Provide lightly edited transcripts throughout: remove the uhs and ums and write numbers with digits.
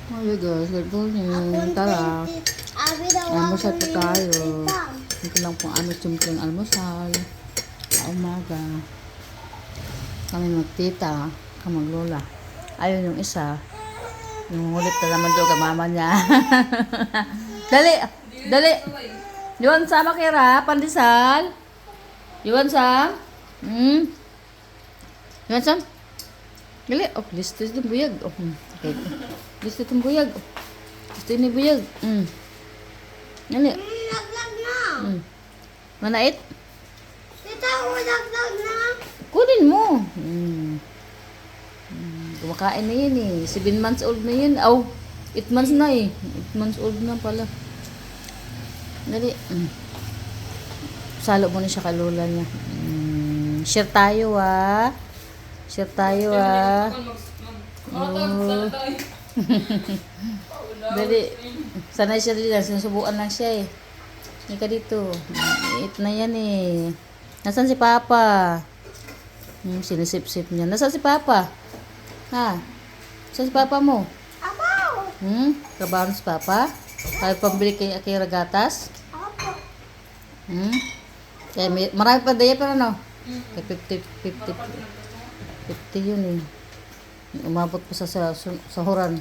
Ay guys, good morning. Tara, almusal po tayo. Ito lang po aming simpleng almusal. Sa umaga. Kami magtita, kami maglola. Ayun yung isa. Yung ulit na naman doon ka mama niya. Dali! Dali! Yuan sama kira, pandesal. Yuan sam? Yuan sam? Dali, oh, listo itong buyag. Oh, okay. Listo itong buyag. Oh. Listo ini buyag. Dali. Naglag na. Manait? Tita, naglag na. Kunin mo. Kumakain na yun eh. 7 months old na yun. Aw, 8 months na eh. 8 months old na pala. Dali. Salo mo na siya kalula niya. Share tayo ah. Share tayo ah. Oh. Dali. Sanay siya dito. Sinusubukan lang siya eh. Hindi ka dito. 8 na yan eh. Nasaan si Papa? Sinisip-sip niya. Nasaan si Papa? Ha? Nasaan si Papa mo? Abaw. Trabaho si Papa? Kaya pambili kay Akira gatas? Apo. Kaya marami pa daya pero no? Kaya 50 yun eh. Umabot pa sa sahuran.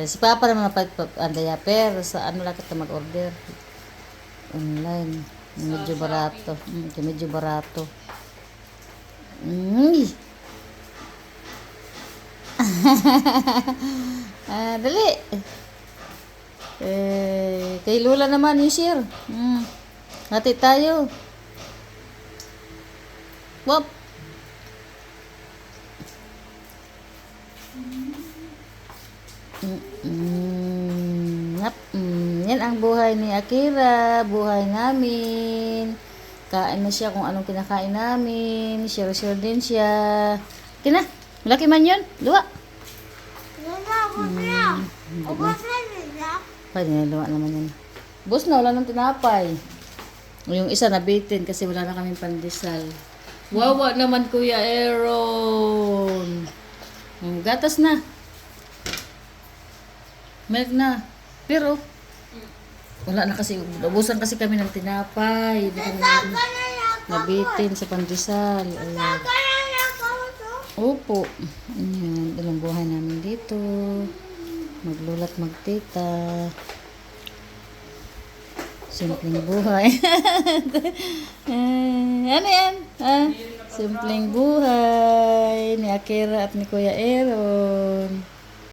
Si Papa naman andaya pero sa ano lang kita mag-order. Online. Medyo barato. Medyo barato. Dali. Kay Lola naman yung share. Hati tayo. Wop. Yan ang buhay ni Akira. Buhay namin. Kain na siya kung anong kinakain namin. Share-share din siya. Kina, malaki man yun. Luwa. Ubos na. Ubos na nila. Pwede na luwa naman yan. Bus na, wala nang tinapay. Yung isa nabitin kasi wala na kaming pandesal. Wawa naman Kuya Aaron. Gatas na. Milk na. Pero, wala na kasi, ubusan kasi kami ng tinapay. Hindi kami nabitin sa pandesal. Ayan. Opo. Ayan, ilang buhay namin dito. Maglulat, magtita. Simpleng buhay. Ano yan? Simpleng buhay ni Akira at ni Kuya Aaron.